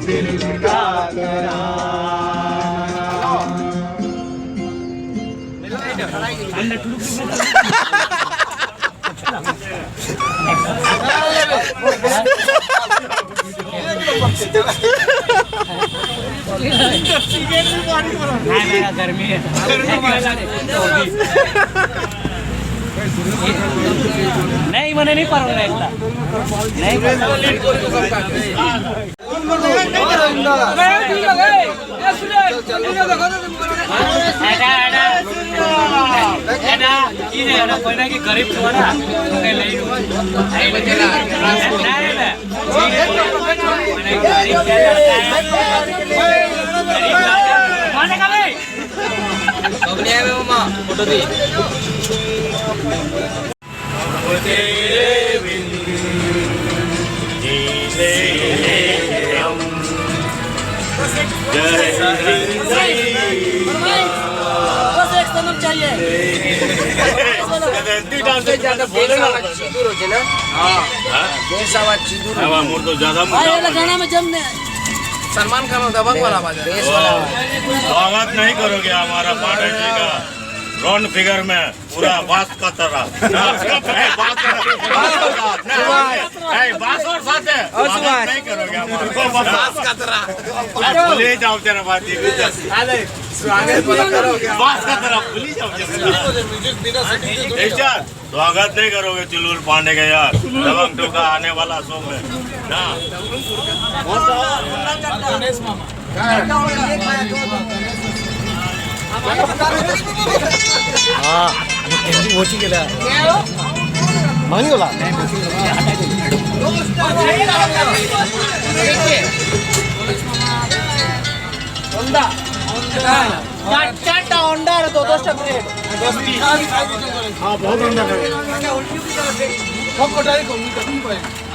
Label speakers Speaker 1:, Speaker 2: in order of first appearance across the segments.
Speaker 1: दिल का
Speaker 2: गर्मी है नहीं मने नहीं पर नहीं गरीब फोटो दी
Speaker 3: सलमान खान दबंग वाला
Speaker 4: स्वागत नहीं करोगे हमारा पांडे जी का रॉन फिगर में पूरा बास का तरह बास और साथ है नहीं करोगे हमारा बास का तरह भूल जाओ तेरा बात बास का तरह भूल जाओ स्वागत नहीं करोगे चुलबुल पांडे का यार दबंग टू का आने वाला शो में ना
Speaker 1: मोची गेला मानी होला होंडा चारटा होंडा रे 10टा ग्रेड 10 हां बहुत होंडा करे कोटारी को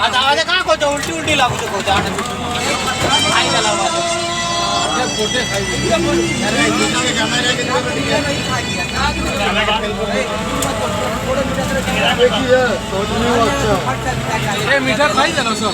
Speaker 1: आता आवाज का को उल्टी उल्टी लागू को जाट आई गला आवाज फोटे खाई अरे कैमरा के देखिए सोचने अच्छा ए मीठा खाई चलो सब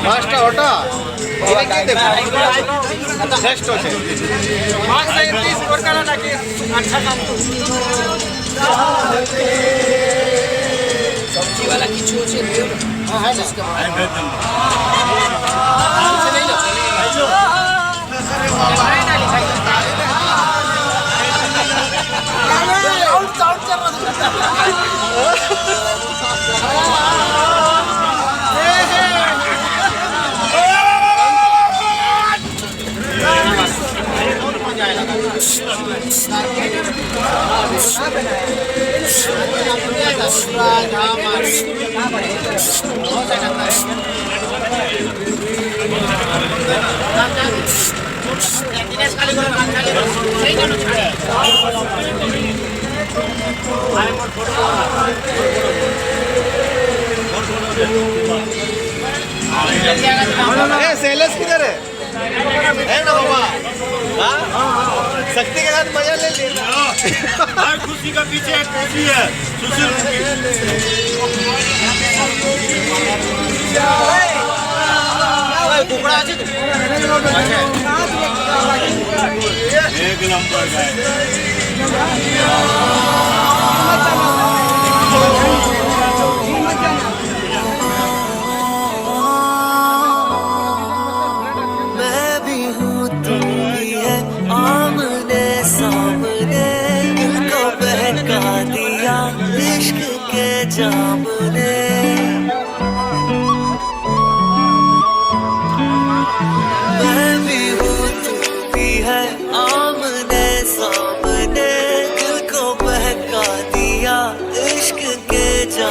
Speaker 1: पाँचटा ओटा नेक्स्ट আছে मार्क्स 30 স্কোর করা নাকি अच्छा काम सब्जी वाला কিছু আছে हां है इसका से नहीं लो आउट आउट कर रहा सेलस किधर है ना बाबा शक्ति के साथ मजा ले लेना
Speaker 4: हर खुशी का पीछे एक खुशी है सुशील
Speaker 1: कुकड़ा
Speaker 4: एक नंबर का
Speaker 5: मैं भी हूँ तुम भी है आमने सामने दिल को बहका दिया इश्क के जाम ने मैं भी हूँ तुम भी है आमने सामने दिल को बहका दिया इश्क के जाम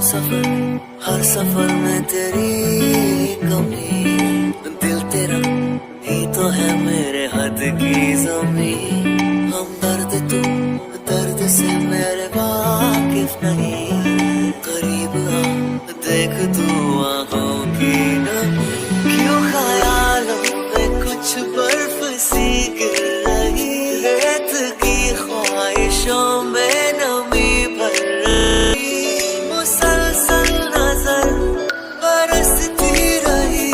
Speaker 5: हर सफर में तेरी कमी, दिल तेरा ही तो है मेरे हद की ज़मीं। हम दर्द से मेरे वाकिफ नहीं, करीब आ देख तू आँखों की नमी। क्यों ख्यालों में कुछ बर्फ सी गिर रही, रेत की ख्वाहिशों में नमी भर रही। मुसलसल नजर बरसती रही,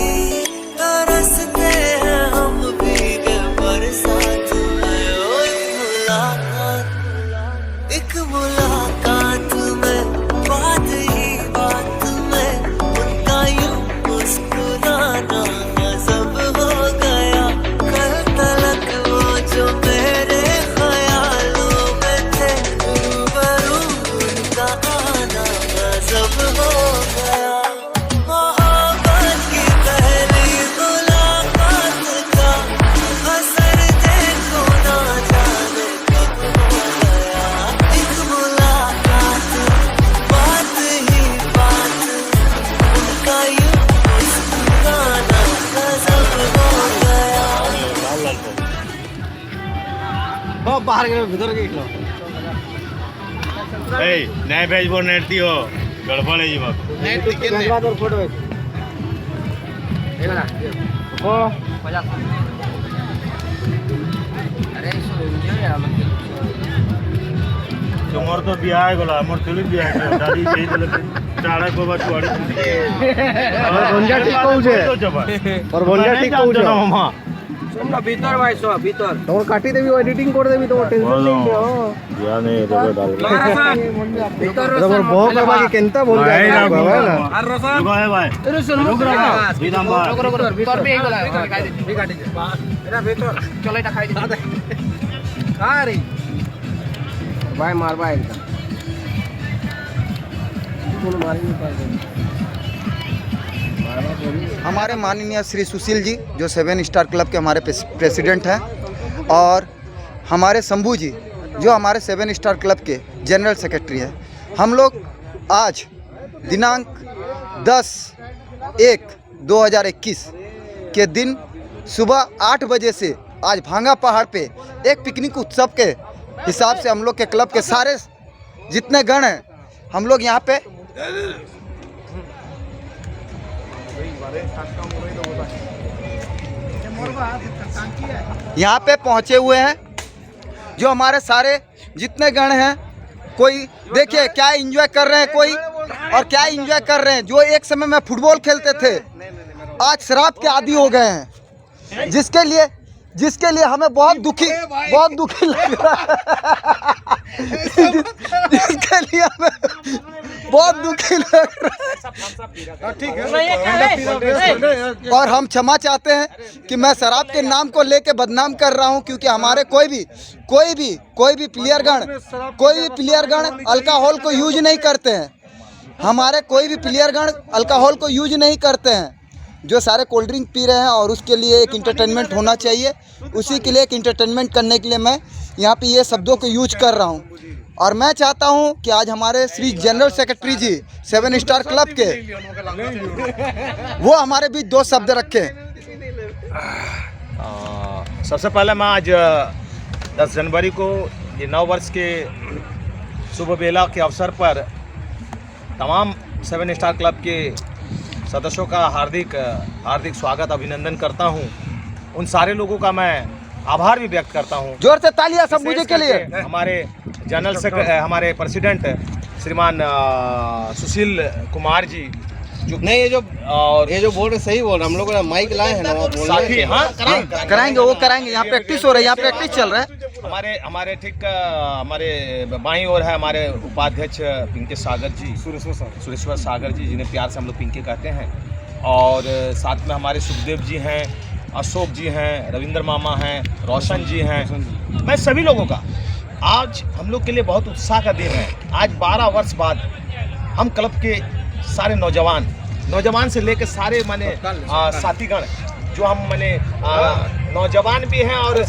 Speaker 5: तरसते हैं हम भीगे बरसात में। ओ एक मुलाकात में, बात ही बात में, उनका यूं मुस्कुराना गज़ब हो गया। कल तलक वो जो मेरे ख्यालों में थे, रूबरू उनका आना गज़ब हो गया। मोहब्बत की पहली मुलाकात का असर देखो ना जाने कब हो गया। एक मुलाकात, बात ही बात, उनका यूं मुस्कुराना गज़ब हो गया।
Speaker 1: बाहर गए भीतर गेलो
Speaker 4: এই ন্যায় ভেজবো নেট দিও গড়বড় হয়ে যাব
Speaker 1: নেট টিকে নে তোর ফটো আছে এলা ও 50 আরে
Speaker 4: তোমার তো বিয়া হয়ে গেল আমার চলি বিয়া হয়ে দাদি সেই দিলে চাড়া গোবা চুয়াড়ি
Speaker 1: और भंजा ठीक कहउछे और भंजा ठीक कहउछे
Speaker 4: মামা
Speaker 1: তোমরা ভিতর ভাইছো ভিতর তোর কাটি দেবি এডিটিং করে দেবি তোমার টেনশন নেই ও
Speaker 4: বিয়া নেই রে ডাল
Speaker 1: ভিতর তোর বউ করবা কি কেনতা বল যায় না আর রসন
Speaker 4: ভাই ভাই
Speaker 1: রসন
Speaker 4: রুক রাখা বিদাম ভাই
Speaker 1: ভিতর বে এইগুলা খাই দে ঠিক কাটি দে এটা ভিতর চল এটা খাই দে আরে ভাই মারবা একদম কোন মারি नहीं पाएगा।
Speaker 3: हमारे माननीय श्री सुशील जी जो 7 स्टार क्लब के हमारे प्रेसिडेंट हैं, और हमारे शंभू जी जो हमारे 7 स्टार क्लब के जनरल सेक्रेटरी हैं, हम लोग आज दिनांक 10/1/2021 के दिन सुबह 8 बजे से आज भांगा पहाड़ पे एक पिकनिक उत्सव के हिसाब से हम लोग के क्लब के सारे जितने गण हैं हम लोग यहाँ पे पहुँचे हुए हैं। जो हमारे सारे जितने गण हैं, कोई देखिए क्या एंजॉय कर रहे हैं, कोई और क्या एंजॉय कर रहे हैं। जो एक समय में फुटबॉल खेलते थे आज शराब के आदी हो गए हैं, जिसके लिए हमें बहुत दुखी लग रहा है। जिसके लिए हमें बहुत दुखी लग रहा है। और हम क्षमा चाहते हैं कि मैं शराब के नाम को लेके बदनाम कर रहा हूं, क्योंकि हमारे कोई भी प्लेयरगण अल्कोहल को यूज नहीं करते हैं। हमारे कोई भी प्लेयरगण अल्कोहल को यूज नहीं करते हैं। जो सारे कोल्ड ड्रिंक पी रहे हैं, और उसके लिए एक इंटरटेनमेंट होना चाहिए, उसी के लिए एक इंटरटेनमेंट करने के लिए मैं यहाँ पे ये शब्दों को यूज कर रहा हूँ। और मैं चाहता हूँ कि आज हमारे श्री जनरल सेक्रेटरी जी 7 स्टार क्लब के वो हमारे बीच 2 शब्द रखें।
Speaker 4: सबसे पहले मैं आज 10 जनवरी को ये 9 वर्ष के शुभ बेला के अवसर पर तमाम 7 स्टार क्लब के सदस्यों का हार्दिक स्वागत अभिनंदन करता हूं। उन सारे लोगों का मैं आभार भी व्यक्त करता हूं।
Speaker 3: जोर से तालियां सब मुझे के लिए।
Speaker 4: हमारे जनरल सेक्रेटरी, हमारे प्रेसिडेंट श्रीमान सुशील कुमार जी जो
Speaker 1: नहीं ये जो बोल रहे सही बोल रहे, हम लोग ना माइक लाए हैं ना वो बोल
Speaker 4: साथी
Speaker 1: रहे
Speaker 4: हाँ
Speaker 3: कराएंगे वो कराएंगे। यहाँ प्रैक्टिस हो रही है, यहाँ प्रैक्टिस चल रहा है।
Speaker 4: हमारे हमारे बाईं ओर है हमारे उपाध्यक्ष पिंके सागर जी, सुरेश्वर सागर जी, जिन्हें प्यार से हम लोग पिंके कहते हैं। और साथ में हमारे सुखदेव जी हैं, अशोक जी हैं, रविंद्र मामा हैं, रोशन जी हैं। मैं सभी लोगों का आज हम लोग के लिए बहुत उत्साह का दिन है। आज 12 वर्ष बाद हम क्लब के सारे नौजवान से लेकर सारे माने साथीगण जो हम माने नौजवान भी हैं और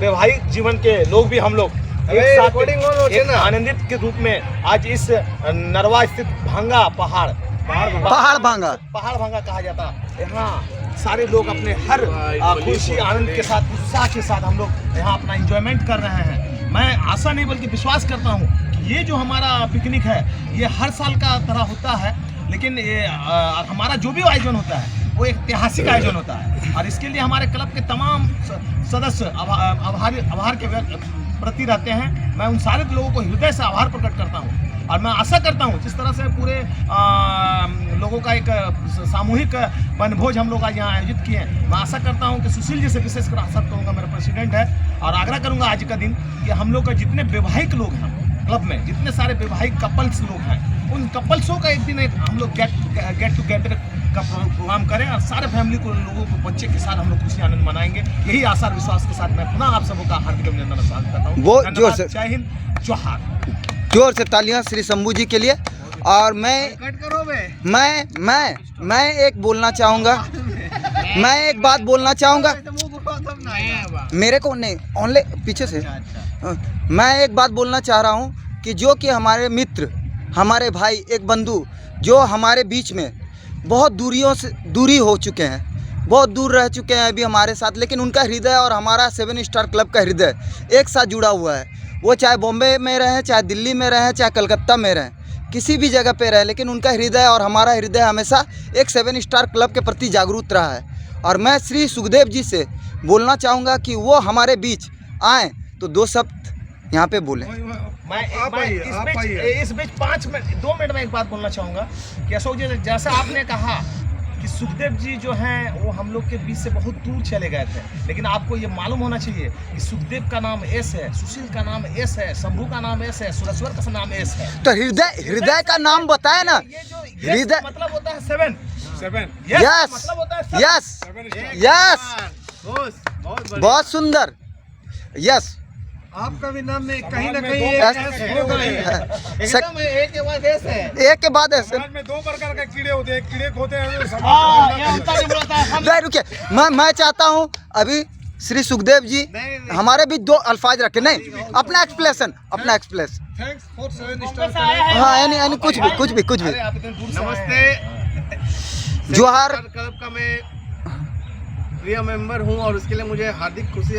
Speaker 4: वैवाहिक जीवन के लोग भी हम लोग एक आनंदित के रूप में आज इस नरवा स्थित भांगा पहाड़ भांगा कहा जाता है। यहाँ सारे लोग अपने हर खुशी आनंद के साथ उत्साह के साथ हम लोग यहाँ अपना एंजॉयमेंट कर रहे हैं। मैं आशा नहीं बल्कि विश्वास करता हूँ कि ये जो हमारा पिकनिक है ये हर साल का तरह होता है, लेकिन ये हमारा जो भी आयोजन होता है वो एक ऐतिहासिक आयोजन होता है और इसके लिए हमारे क्लब के तमाम सदस्य आभार के प्रति रहते हैं। मैं उन सारे लोगों को हृदय से आभार प्रकट करता हूँ और मैं आशा करता हूँ जिस तरह से पूरे लोगों का एक सामूहिक वनभोज हम लोग आज यहाँ आयोजित किए हैं, मैं आशा करता हूँ कि सुशील जी से विशेषकर आशा करूँगा, मेरा प्रेसिडेंट है, और आग्रह करूँगा आज का दिन कि हम लोग का जितने वैवाहिक लोग हैं क्लब में, जितने सारे वैवाहिक कपल्स लोग हैं, उन कपल्सों का एक दिन हम लोग गेट टुगेदर का प्रोग्राम करें और सारे फैमिली को लोगों को बच्चे के साथ हम लोग खुशी आनंद मनाएंगे। यही आशा और विश्वास के साथ मैं पुनः आप सबों का हार्दिक अभिनंदन स्वागत करता हूँ।
Speaker 3: वो जोर से
Speaker 4: जय हिंद, जोहार।
Speaker 3: जोर से तालियां श्री शंभू जी के लिए। और मैं एक बोलना चाहूँगा, मैं एक बात बोलना चाहूँगा, मेरे को नहीं ओनली पीछे से मैं एक बात बोलना चाह रहा हूँ कि जो कि हमारे मित्र, हमारे भाई, एक बंधु जो हमारे बीच में बहुत दूरी हो चुके हैं, बहुत दूर रह चुके हैं अभी हमारे साथ, लेकिन उनका हृदय और हमारा 7 स्टार क्लब का हृदय एक साथ जुड़ा हुआ है। वो चाहे बॉम्बे में रहें, चाहे दिल्ली में रहें, चाहे कलकत्ता में रहें, किसी भी जगह पे रहें, लेकिन उनका हृदय और हमारा हृदय हमेशा एक 7 स्टार क्लब के प्रति जागरूक रहा है। और मैं श्री सुखदेव जी से बोलना चाहूँगा कि वो हमारे बीच आएँ तो 2 शब्द यहाँ पे बोलें।
Speaker 4: इस बीच 2 मिनट में एक बात बोलना चाहूँगा कि अशोक जी, जैसा आपने कहा कि सुखदेव जी जो हैं वो हम लोग के बीच से बहुत दूर चले गए थे, लेकिन आपको ये मालूम होना चाहिए कि सुखदेव का नाम एस है, सुशील का नाम एस है, शंभू का नाम एस है, सुरेश्वर का नाम एस है।
Speaker 3: तो हृदय का नाम बताए ना।
Speaker 4: ये जो
Speaker 3: हृदय
Speaker 4: मतलब होता है 7
Speaker 3: यस
Speaker 4: मतलब होता है
Speaker 3: यस यस, बहुत सुंदर। यस,
Speaker 1: आपका भी नाम में कहीं ना कहीं
Speaker 4: एक के बाद एस है।
Speaker 3: एक के बाद ऐसे
Speaker 1: में 2 प्रकार के कीड़े होते हैं, एक कीड़े होते हैं।
Speaker 3: नहीं रुकिए, मैं चाहता हूँ अभी श्री सुखदेव जी हमारे भी 2 अल्फाज रखे, नहीं अपना एक्सप्लेशन
Speaker 1: थैंक्स फॉर 7 स्टार।
Speaker 3: हाँ, यानी कुछ भी।
Speaker 6: नमस्ते,
Speaker 3: जोहार।
Speaker 6: क्लब का मैं प्रिय मेंबर हूं और उसके लिए मुझे हार्दिक खुशी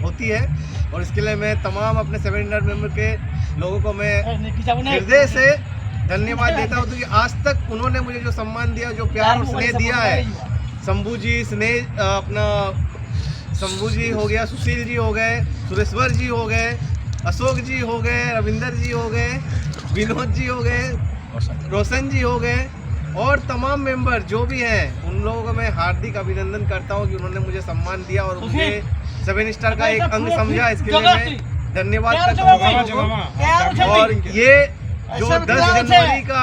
Speaker 6: होती है और इसके लिए मैं तमाम अपने 7 स्टार मेंबर के लोगों को मैं हृदय से धन्यवाद देता हूं, क्योंकि आज तक उन्होंने मुझे जो सम्मान दिया, जो प्यार और स्नेह दिया है, शंभू जी अपना शंभू जी हो गया, सुशील जी हो गए, सुरेश्वर जी हो गए, अशोक जी हो गए, रविंदर जी हो गए, विनोद जी हो गए, रोशन जी हो गए और तमाम मेंबर जो भी हैं, उन लोगों को मैं हार्दिक अभिनंदन करता हूं कि उन्होंने मुझे सम्मान दिया और मुझे 7 स्टार का एक अंग समझा। इसके लिए मैं धन्यवाद करता हूं। और ये जो 10 जनवरी का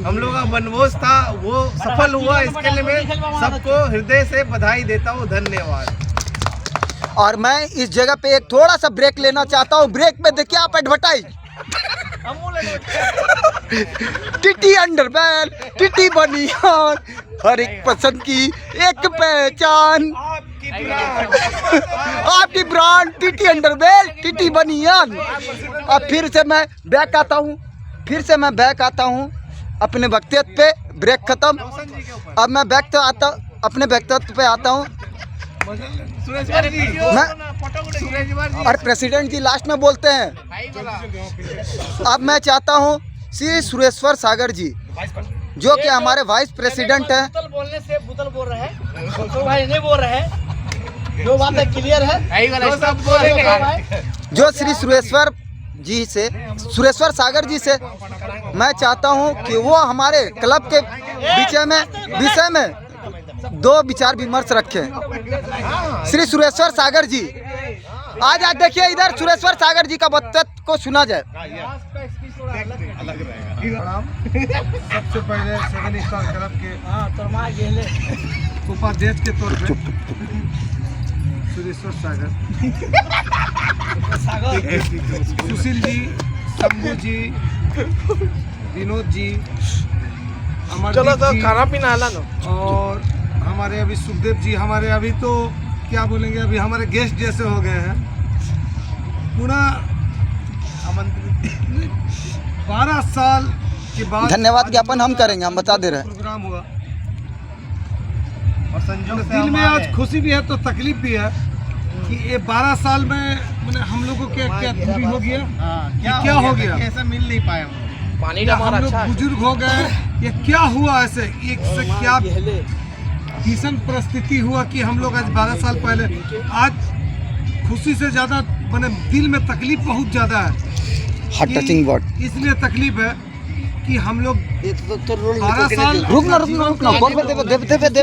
Speaker 6: हम लोग का वनभोज था वो सफल हुआ, इसके लिए मैं सबको हृदय से बधाई देता हूँ। धन्यवाद।
Speaker 3: और मैं इस जगह पे एक थोड़ा सा ब्रेक लेना चाहता हूँ। ब्रेक में देखिए आप एडवर्टाइज टिटी अंडरवेयर, टिटी बनियान, हर एक पसंद की एक पहचान, आपकी ब्रांड टिटी अंडरवेयर, टिटी बनियान। अब फिर से मैं बैक आता हूँ अपने वक्तव्य पे। ब्रेक खत्म, अब मैं अपने वक्तव्य पे आता हूँ। और प्रेसिडेंट जी लास्ट में बोलते हैं। अब मैं चाहता हूँ श्री सुरेश्वर सागर जी जो कि हमारे वाइस प्रेसिडेंट हैं।
Speaker 2: बुतल बोलने से बुतल बोल रहे हैं, तो भाई नहीं बोल रहे हैं, जो बात है क्लियर है।
Speaker 3: जो श्री सुरेश्वर सागर जी से मैं चाहता हूँ कि वो हमारे क्लब के विषय में 2 विचार विमर्श रखें। श्री सुरेश्वर सागर जी आज देखिए इधर सुरेश्वर सागर जी का वक्तव्य को सुना जाए।
Speaker 1: सबसे पहले 7 स्टार क्लब के उपाध्यक्ष के तौर पे सुरेश्वर सागर, सुशील जी, शंभू जी, विनोद जी, अमरदीप जी, खाना पीना और हमारे अभी सुखदेव जी, हमारे अभी तो क्या बोलेंगे, अभी हमारे गेस्ट जैसे हो गए हैं। पूरा
Speaker 6: आमंत्रित
Speaker 1: 12 साल के बाद
Speaker 3: धन्यवाद ज्ञापन हम करेंगे, हम बता दे रहे हैं।
Speaker 1: प्रोग्राम हुआ
Speaker 6: और संजोग से
Speaker 1: दिल में
Speaker 6: हम
Speaker 1: आज
Speaker 6: आए।
Speaker 1: खुशी भी है तो तकलीफ भी है कि ये 12 साल में मैंने हम लोगों को क्या दूरी हो गया,
Speaker 6: हाँ,
Speaker 1: क्या हो गया?
Speaker 6: कैसे मिल नहीं पाए हम लोग।
Speaker 2: पानी
Speaker 1: या
Speaker 2: का
Speaker 1: हम
Speaker 2: मार
Speaker 1: लोग
Speaker 2: अच्छा है।
Speaker 1: बुजुर्ग हो गए, ये क्या हुआ ऐसे, एक से क्या भीषण परिस्थिति हुआ कि हम लोग आज 12 साल पहले, आज खुशी से ज़्यादा मैंने दिल में तकलीफ बहुत ज़्यादा है।
Speaker 3: Heart touching word.
Speaker 1: इसलिए तकलीफ है कि हम लोग 12 साल
Speaker 3: रुक ना बोल दे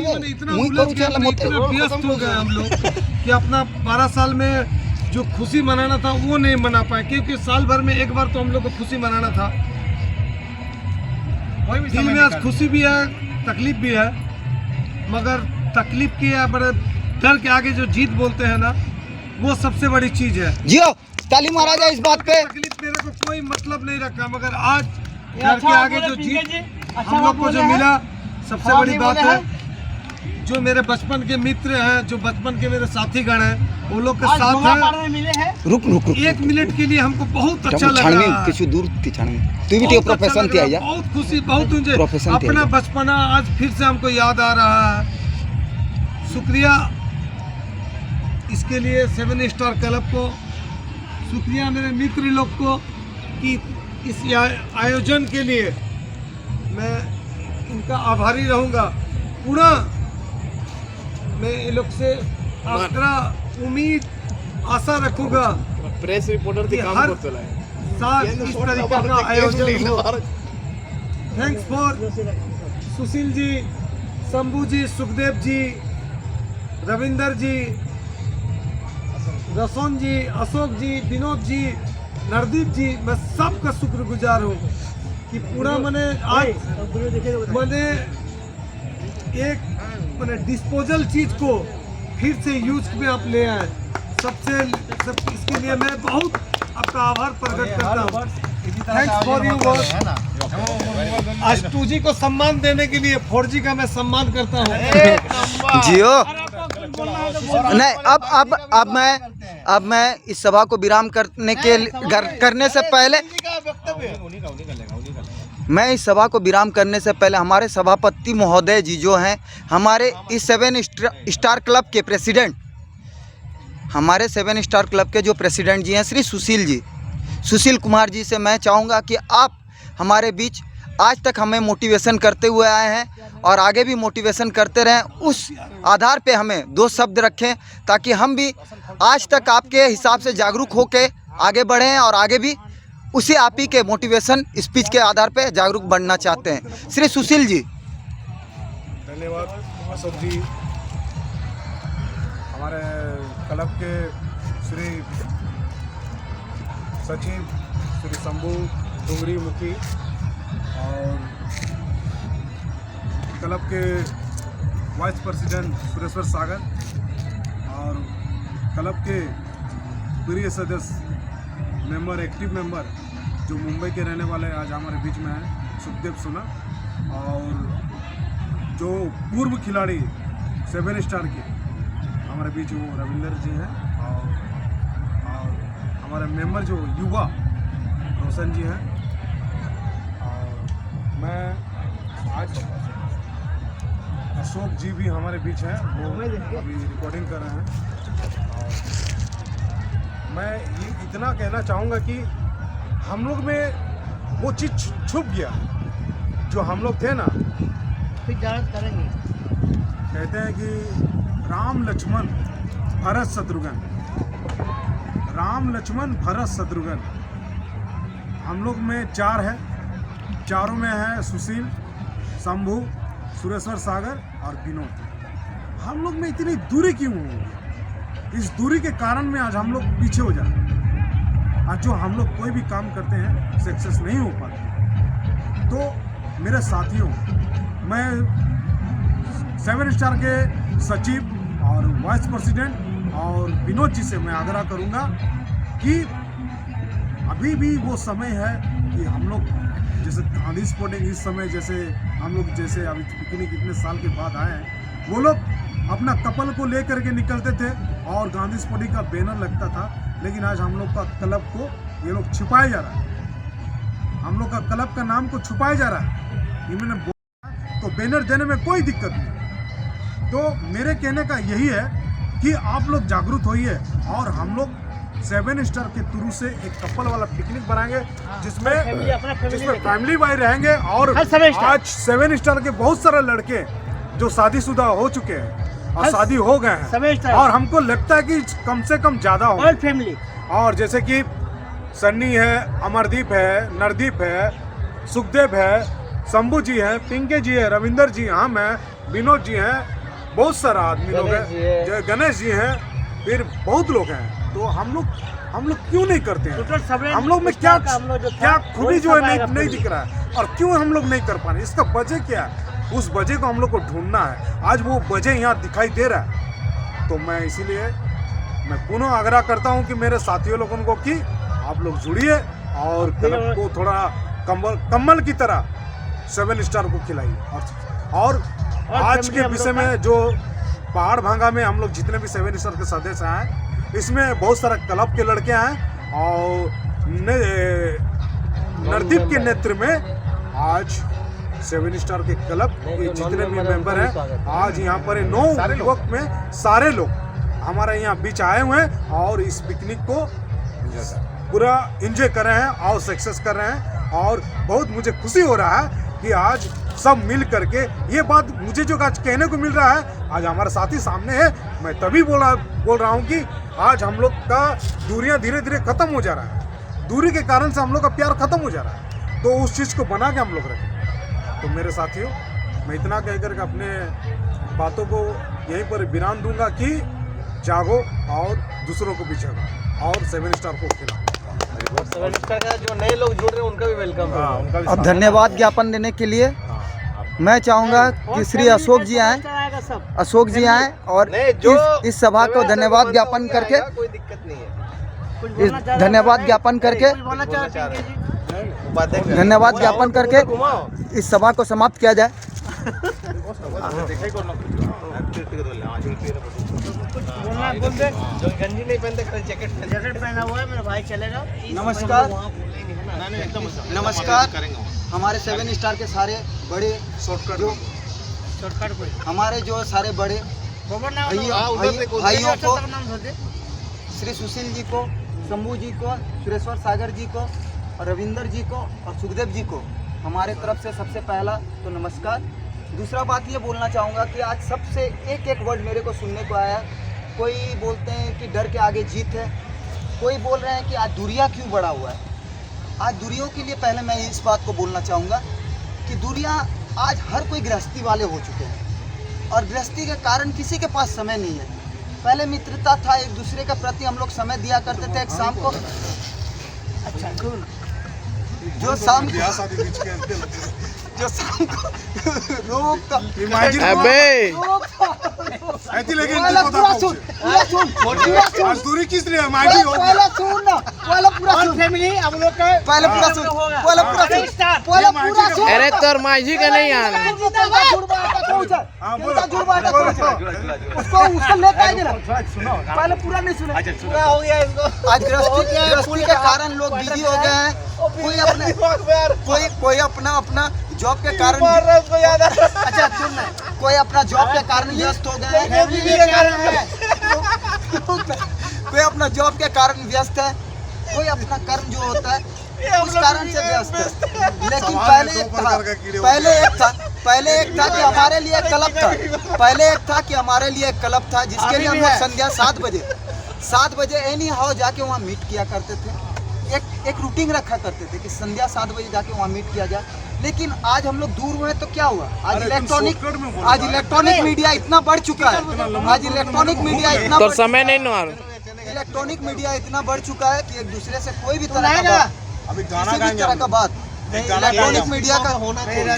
Speaker 1: मैंने इतना उलझ गए, मैंने इतना व्यस्त हो गए हम लोग कि अपना 12 साल में जो खुशी मनाना था वो नहीं मना पाए, क्योंकि साल भर में एक बार तो हम लोग को खुशी मनाना था। दिल में आज खुशी भी है, तकलीफ भी है, मगर तकलीफ की या बड़े डर के आगे जो जीत बोलते हैं ना, वो सबसे बड़ी चीज है।
Speaker 3: जियो ताली मारा जाए इस बात पे।
Speaker 1: तकलीफ मेरे को कोई मतलब नहीं रखा, मगर आज डर के आगे जो जीत हम लोग को जो मिला, सबसे बड़ी बात है। जो मेरे बचपन के मित्र हैं, जो बचपन के मेरे साथी गण हैं, वो लोग के साथ हैं।
Speaker 2: मिले हैं।
Speaker 3: रुक
Speaker 1: 1 मिनट के लिए हमको बहुत अच्छा लगा।
Speaker 3: किसी दूर थी छानवी तू भी तो प्रोफेशन थी आया,
Speaker 1: बहुत खुशी, बहुत एंजॉय।
Speaker 3: प्रोफेशन थी
Speaker 1: अपना
Speaker 3: आया।
Speaker 1: बचपना आज फिर से हमको याद आ रहा है। शुक्रिया इसके लिए 7 स्टार क्लब को, शुक्रिया मेरे मित्र लोग को कि इस आयोजन के लिए मैं इनका आभारी रहूँगा। पूरा मैं ये लोग से आग्रह, उम्मीद, आशा रखूँगा
Speaker 6: प्रेस रिपोर्टर
Speaker 1: कि हर साल इस तरीके का आयोजन हो। थैंक्स फॉर सुशील जी, शंभू जी, सुखदेव जी, रविंदर जी, रसन जी, अशोक जी, विनोद जी, नरदीप जी, मैं सबका शुक्रगुजार हूँ कि पूरा मैंने आज मैंने एक मैंने डिस्पोजल चीज को फिर से यूज में आप ले आए। इसके लिए मैं बहुत आपका आभार प्रकट करता हूँ। Thanks for you work. आज 2G को सम्मान देने के लिए 4G का मैं सम्मान करता हूँ।
Speaker 3: जियो नहीं, अब मैं इस सभा को विराम करने से पहले मैं इस सभा को विराम करने से पहले हमारे सभापति महोदय जी जो हैं, हमारे इस 7 स्टार क्लब के प्रेसिडेंट, हमारे 7 स्टार क्लब के जो प्रेसिडेंट जी हैं श्री सुशील कुमार जी से मैं चाहूँगा कि आप हमारे बीच आज तक हमें मोटिवेशन करते हुए आए हैं और आगे भी मोटिवेशन करते रहें। उस आधार पे हमें 2 शब्द रखें ताकि हम भी आज तक आपके हिसाब से जागरूक होकर आगे बढ़ें और आगे भी उसी आप ही के मोटिवेशन स्पीच के आधार पे जागरूक बनना चाहते हैं। श्री सुशील जी।
Speaker 1: धन्यवाद अशोक जी। हमारे क्लब के श्री सचिव श्री शंभू डुंगरी मुखी और क्लब के वाइस प्रेसिडेंट सुरेश्वर सागर और क्लब के प्रिय सदस्य मेंबर, एक्टिव मेंबर जो मुंबई के रहने वाले आज हमारे बीच में हैं, सुखदेव सुना, और जो पूर्व खिलाड़ी 7 स्टार के हमारे बीच वो रविंदर जी हैं, और हमारे मेंबर जो युवा रोशन जी हैं। और मैं आज अशोक जी भी हमारे बीच हैं, वो अभी रिकॉर्डिंग कर रहे हैं। और मैं ये इतना कहना चाहूँगा कि हम लोग में वो चीज़ छुप गया जो हम लोग थे ना।
Speaker 2: फिर जांच करेंगे।
Speaker 1: कहते हैं कि राम लक्ष्मण भरत शत्रुघ्न, राम लक्ष्मण भरत शत्रुघ्न। हम लोग में 4 है, चारों में है सुशील, शंभू, सुरेश्वर सागर और विनोद। हम लोग में इतनी दूरी क्यों हो? इस दूरी के कारण में आज हम लोग पीछे हो जाते हैं। आज जो हम लोग कोई भी काम करते हैं सक्सेस नहीं हो पाते। तो मेरे साथियों, मैं 7 स्टार के सचिव और वाइस प्रेसिडेंट और विनोद जी से मैं आग्रह करूंगा कि अभी भी वो समय है कि हम लोग जैसे गांधी स्पोर्टिंग इस समय जैसे हम लोग जैसे अभी पिकनिक इतने साल के बाद आए हैं, वो लोग अपना कपल को लेकर के निकलते थे और गांधी स्पोर्टिंग का बैनर लगता था लेकिन आज हम लोग का क्लब को ये लोग छिपाया जा रहा है, हम लोग का क्लब का नाम को छुपाया जा रहा है। इन्होंने बोला तो बैनर देने में कोई दिक्कत नहीं। तो मेरे कहने का यही है कि आप लोग जागरूक होइए और हम लोग 7 स्टार के थ्रू से एक कपल वाला पिकनिक बनाएंगे जिसमें फैमिली वाइज रहेंगे। और आज 7 स्टार के बहुत सारे लड़के जो शादीशुदा हो चुके हैं और शादी हो गए हैं, और हमको लगता है कि कम से कम ज्यादा हो
Speaker 2: फैमिली।
Speaker 1: और जैसे कि सन्नी है, अमरदीप है, नरदीप है, सुखदेव है, शंभू जी हैं, पिंके जी है, रविंदर जी, हम हैं, विनोद जी हैं, बहुत सारा आदमी लोग हैं, जो गणेश जी हैं, फिर बहुत लोग हैं। तो हम लोग क्यों नहीं करते हैं? हम लोग में क्या खूबी जो है नहीं दिख रहा है, और क्यों हम लोग नहीं कर पा रहे? इसका वजह क्या है? उस वजह को हम लोग को ढूंढना है। आज वो वजह यहाँ दिखाई दे रहा है। तो मैं इसीलिए मैं पुनः आग्रह करता हूँ कि मेरे साथियों लोगों को कि आप लोग जुड़िए और क्लब को थोड़ा कम्बल की तरह 7 स्टार को खिलाइए। और आज के विषय में जो पहाड़ भांगा में हम लोग जितने भी 7 स्टार के सदस्य हैं, इसमें बहुत सारा क्लब के लड़के हैं और नरदीप के नेतृत्व में आज 7 स्टार के क्लब के जितने भी मेंबर हैं, आज यहाँ पर 9 युवक में सारे लोग हमारे यहाँ बीच आए हुए हैं और इस पिकनिक को पूरा एंजॉय कर रहे हैं और सक्सेस कर रहे हैं। और बहुत मुझे खुशी हो रहा है कि आज सब मिल करके ये बात मुझे जो आज कहने को मिल रहा है, आज हमारे साथी सामने है, मैं तभी बोल रहा हूँ कि आज हम लोग का दूरियां धीरे धीरे खत्म हो जा रहा है। दूरी के कारण से हम लोग का प्यार खत्म हो जा रहा है। तो उस चीज़ को बना के हम लोग रखें। तो मेरे साथियों, मैं इतना कह कर के अपने बातों को यहीं पर विराम दूंगा कि जागो और दूसरों को भी जगाओ और 7 स्टार को खिलाओ।
Speaker 6: 7 स्टार का जो नए लोग जुड़ रहे हैं उनका भी वेलकम है।
Speaker 3: अब धन्यवाद ज्ञापन देने के लिए मैं चाहूँगा कि श्री अशोक जी आए, अशोक जी आए और इस सभा को धन्यवाद ज्ञापन करके,
Speaker 6: कोई दिक्कत नहीं है।
Speaker 3: इस धन्यवाद ज्ञापन करके, धन्यवाद ज्ञापन करके इस सभा को समाप्त किया जाए।
Speaker 6: जो गंजी नहीं पहनते खाली जैकेट
Speaker 2: पहना हुआ है मेरा भाई, चलेगा।
Speaker 3: नमस्कार हमारे 7 स्टार के सारे बड़े
Speaker 2: शॉर्टकट
Speaker 3: हमारे जो सारे बड़े भाइयों को, श्री सुशील जी को, शंभू जी को, सुरेश्वर सागर जी को और रविंदर जी को और सुखदेव जी को हमारे तरफ से सबसे पहला तो नमस्कार। दूसरा बात ये बोलना चाहूँगा कि आज सबसे एक वर्ड मेरे को सुनने को आया। कोई बोलते हैं कि डर के आगे जीत है, कोई बोल रहे हैं कि आज दूरियां क्यों बढ़ा हुआ है। आज दूरियों के लिए पहले मैं इस बात को बोलना चाहूँगा कि दूरियां आज हर कोई गृहस्थी वाले हो चुके हैं और गृहस्थी के कारण किसी के पास समय नहीं है। पहले मित्रता था, एक दूसरे के प्रति हम लोग समय दिया करते थे। एक शाम को जो शाम रोक
Speaker 1: दूरी किस लिए
Speaker 7: अरे तोर माझी का नहीं यार,
Speaker 3: उसको लेकर आएंगे ना, पहले पूरा नहीं सुना, पूरा हो गया इसको। आज गृहस्थी के कारण लोग बिजी हो गए हैं। कोई अपना जॉब के कारण, अच्छा सुनना, कोई अपना जॉब के कारण व्यस्त हो गए हैं, कोई अपना जॉब के कारण व्यस्त है, कोई अपना कर्म जो होता है उस कारण से व्यस्त है। लेकिन पहले एक था कि हमारे लिए क्लब था, हमारे लिए क्लब था जिसके लिए हम लोग संध्या 7 बजे एनी हाउ जाके वहाँ मीट किया करते थे। एक रूटीन रखा करते थे कि संध्या 7 बजे जाके वहाँ मीट किया जाए। लेकिन आज हम लोग दूर हुए तो क्या हुआ? आज इलेक्ट्रॉनिक मीडिया इतना बढ़ चुका है, तो
Speaker 7: समय नहीं ना,
Speaker 3: इलेक्ट्रॉनिक मीडिया इतना बढ़ चुका है कि एक दूसरे से कोई भी तरह का किसी भी तरह का बात इलेक्ट्रॉनिक मीडिया का होना चाहिए।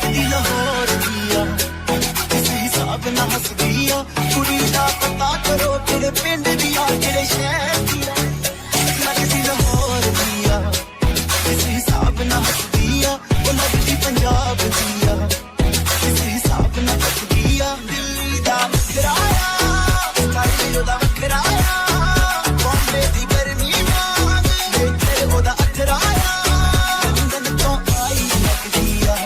Speaker 5: लगदी लाहौर दिया किसी हिसाब ना हस दिया कुड़ी दा पता करो तेरे पिंड दिया तेरे शहर दिया लगदी लाहौर दिया किसी हिसाब ना हस दिया वो लगदी पंजाब दिया किसी हिसाब ना हस दिया दिल्ली दा किराया स्टाइल दा किराया बॉम्बे दी गर्मी मांग तेरे ओदा अथराया लंदन तो आई लगदिया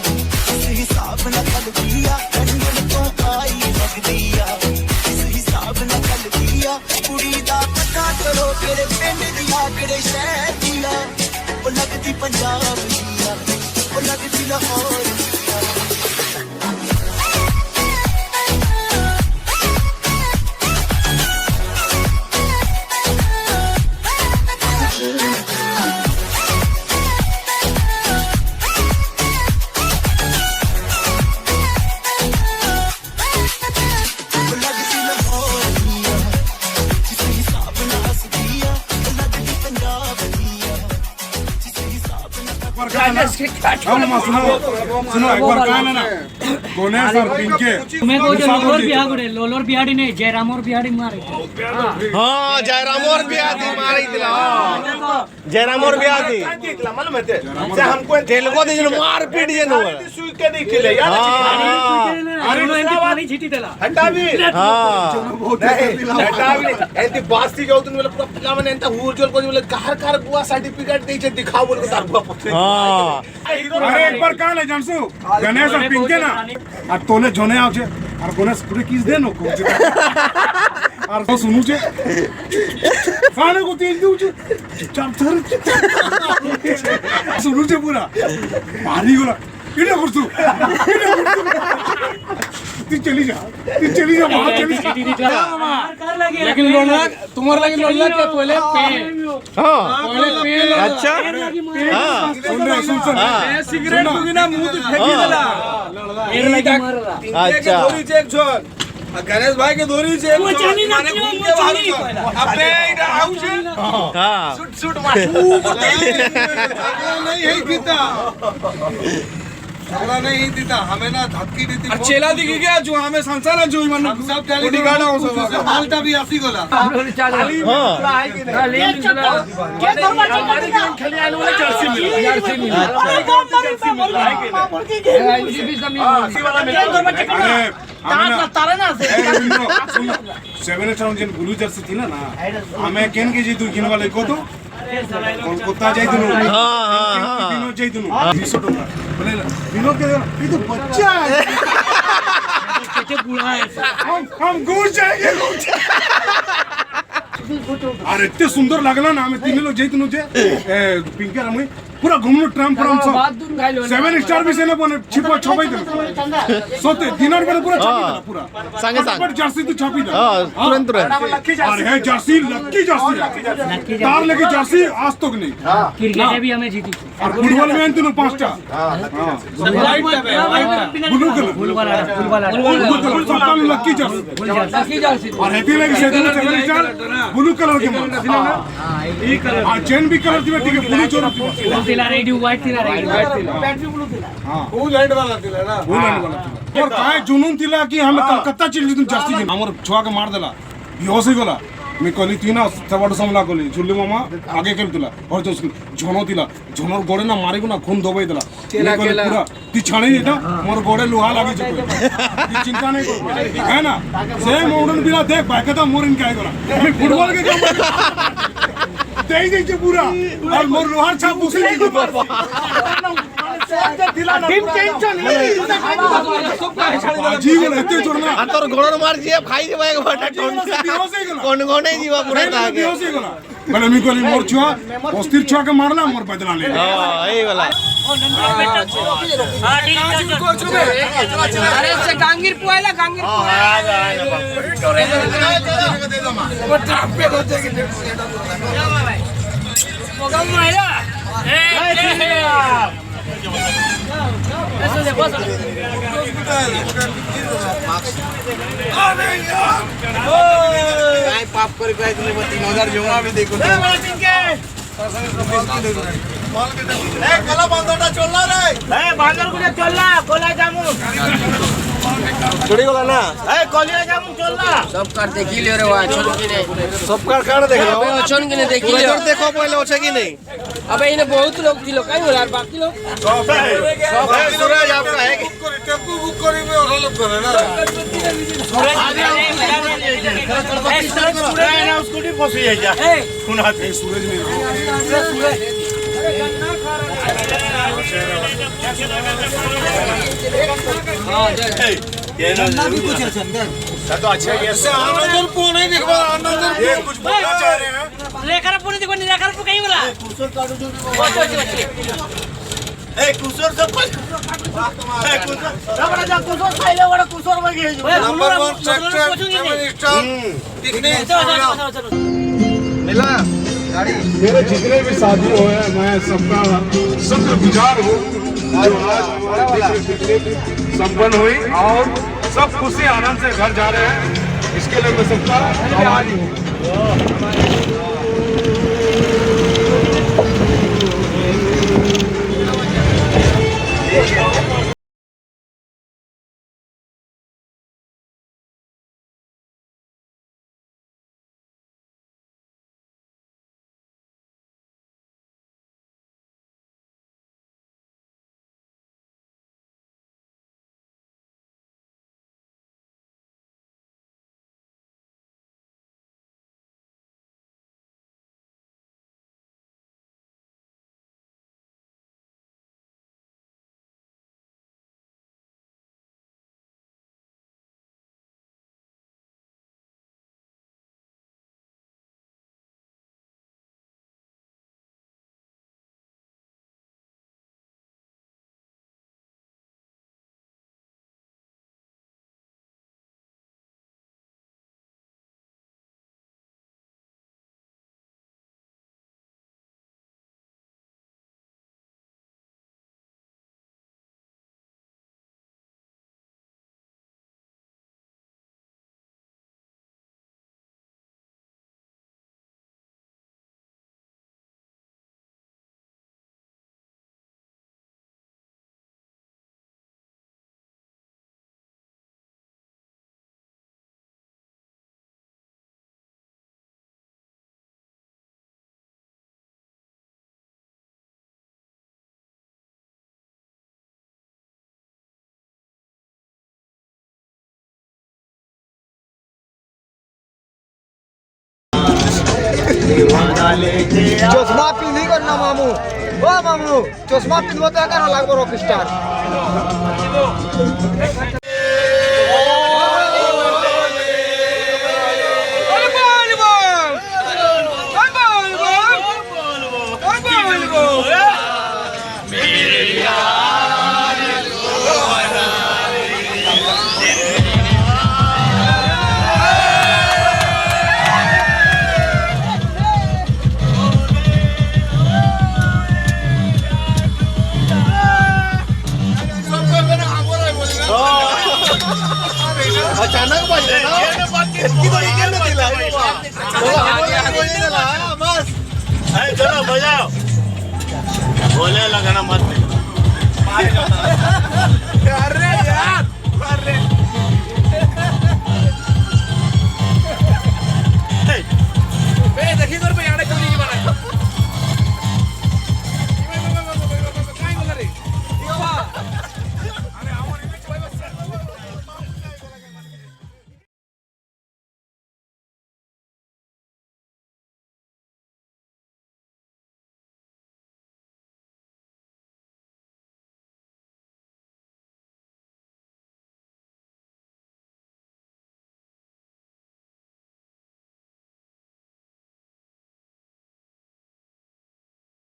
Speaker 5: किसी हिसाब ना कल दिया लंदन तो आई लगदिया किसी हिसाब ना कल दिया कुड़ी दा पता करो तेरे पिंड दिया तेरे शहर दिया वो लगदी पंजाब दिया वो लगदी लाहौर दिया
Speaker 1: सुनो एक बार कहा ना गणेश और पिंके
Speaker 8: मैं को जो लोलर बिहार गुड़े लोलर बिहारी ने जयराम और बिहारी मारे
Speaker 6: हाँ जयराम और बिहारी मारी दिला जयराम और बिहारी मालूम है ते हमको तेलुगु दे मार पीट जे नो सुई के नहीं खिले यार
Speaker 8: अरे नो एंटी पानी छीटी देला
Speaker 6: हटा भी हां हटा भी एंटी बास्ती जो तुम बोले पूरा पिला माने एंता हुर जोल को बोले कार कार बुआ सर्टिफिकेट दे छे दिखाओ बोल के तार बुआ पत्ते हां
Speaker 1: अरे एक बार कहा ले जानसु गणेश और पिंके ना और तोले जोने आओ छे और गणेश पूरे किस देनो को और तो सुनु छे साले को तेज दू छे चुपचाप थर सुनु छे पूरा मारी गोला किने करसु तू चली जा बाहर चली जा
Speaker 7: लेकिन लोला तुम्हारे लगे लोला क्या पहले पेन हाँ पहले पेन अच्छा हाँ
Speaker 1: सुन
Speaker 7: सिगरेट ना मुंह तो फेंकी देला अच्छा चेक छोड़ गणेश भाई के दोरी से माने घूम के बाहर अपने इधर आउ से हां शूट मार नहीं है पीता चला नहीं देता हमें ना धक्की देती चेला दिखी गया जो हमें संसार जो मन सब बॉडी गार्ड हो सब मालटा भी आसी गोला हां
Speaker 8: के दरबार
Speaker 2: खेले आलू वाले जर्सी मिल तारे ना से
Speaker 1: 7 टाउन जन ब्लू जर्सी थी ना हमें केन के जी तू किन वाले को तो कोलकाता जाई दुनु हां विनोद जाई दुनु 200 टका बोले विनोद के ये तो बच्चा है
Speaker 8: कितने बूढ़ा है
Speaker 1: हम घुस जाएंगे अरे इतने सुंदर लगला ना हमें तीन लोग जाई दुनु जे पिंके रमई पूरा घुमनो ट्राम फ्राम सब 7 स्टार भी से ना बने छिपा छपाई दे सोते दिनर बेले पूरा छापी दे पूरा
Speaker 6: संगे संग
Speaker 1: पर जर्सी तो छापी दे
Speaker 6: तुरंत
Speaker 1: अरे है जर्सी लक्की जर्सी तार लेके जर्सी आज तक नहीं
Speaker 8: क्रिकेट भी हमें जीती
Speaker 1: और फुटबॉल में अंत 5टा ब्लू कलर
Speaker 8: फुल वाला
Speaker 1: लक्की जर्सी और हैप्पी लगी 7 स्टार ब्लू कलर के हां चेन भी कलर दिवे ठीक है ब्लू चोर
Speaker 8: तिला रेडी व्हाइट तिला रेडी
Speaker 2: बैटरी ब्लू थिला
Speaker 1: हां वो लाइट वाला तिला ना वो लाइट वाला और काय जुनून तिला कि हम कलकत्ता चली तुम जर्सी हमर छुआ के मार देला बेहोश हो गला मैं कहली तीन सबड़ समला कहली झुल्ली मामा आगे कर दिला और जो झनो दिला झनर गोड़े ना मारे को ना खून दबाई दिला पूरा ती छाणी देता मोर गोड़े लोहा लागी चुके चिंता नहीं कर है ना से मोड़न बिना देख बाइक तो मोर इनका है मैं फुटबॉल के काम तेज देख पूरा और मोर लोहार छाप उसी की
Speaker 2: टीम टेंशन
Speaker 1: जी बोले इतने जोरना
Speaker 6: अंतर घोड़र मार जी खाई दे भाई बटा कौन कौन है जीवा पूरा ताके
Speaker 1: मैंने मी कोली मोर छुआ अस्थिर छुआ के मारला मोर बदला ले
Speaker 6: हां यही वाला
Speaker 7: अरे से गांगीर पुआला गांगीर
Speaker 6: पाप कर 3000 जोड़ा भी देखो
Speaker 7: कला बांधोटा चल रहा रे
Speaker 2: बांदर को चल रहा कोला जामुन
Speaker 6: छोड़ी वाला ना
Speaker 2: कोलिया जामुन चल रहा
Speaker 9: सब कर देखी ले रे वहाँ छोड़ के नहीं
Speaker 6: सब कर देख रहा हूँ
Speaker 9: छोड़ के नहीं देखी ले
Speaker 6: देखो पहले अच्छा की नहीं
Speaker 9: अबे इन्हें बहुत लोग थी लोग कहीं बोला बाकी लोग
Speaker 6: सूरज आपका है कि
Speaker 7: टेम्पू बुक करी में और लोग करे ना
Speaker 6: स्कूटी फंसी है क्या सुना थे
Speaker 7: सूरज में
Speaker 6: ये ना भी कुछ
Speaker 4: तो अच्छा है
Speaker 7: ऐसे आनंदर को नहीं दिखवा आनंदर ये कुछ बोलना चाह रहे हैं
Speaker 8: लेकर पुणे देखो निराकर को कहीं बोला
Speaker 6: कुसर सब
Speaker 7: नंबर 1 सेक्टर 7 स्टार पिकनिक
Speaker 6: मिला गाड़ी
Speaker 1: मेरे जितने भी साथी हुए मैं सबका शुक्रगुजार हूँ जो आज हमारे पिकनिक संपन्न हुई और सब खुशी आनंद से घर जा रहे हैं इसके लिए मैं सबका आभारी हूँ
Speaker 3: चश्मा पिंधी कर ना मामू ओ मामू चश्मा पिंधवते का ना लागबो रॉक स्टार
Speaker 6: अचानक बज रहा इतनी तो इधर में दिला बस चलो बजाओ बोले लगाना मत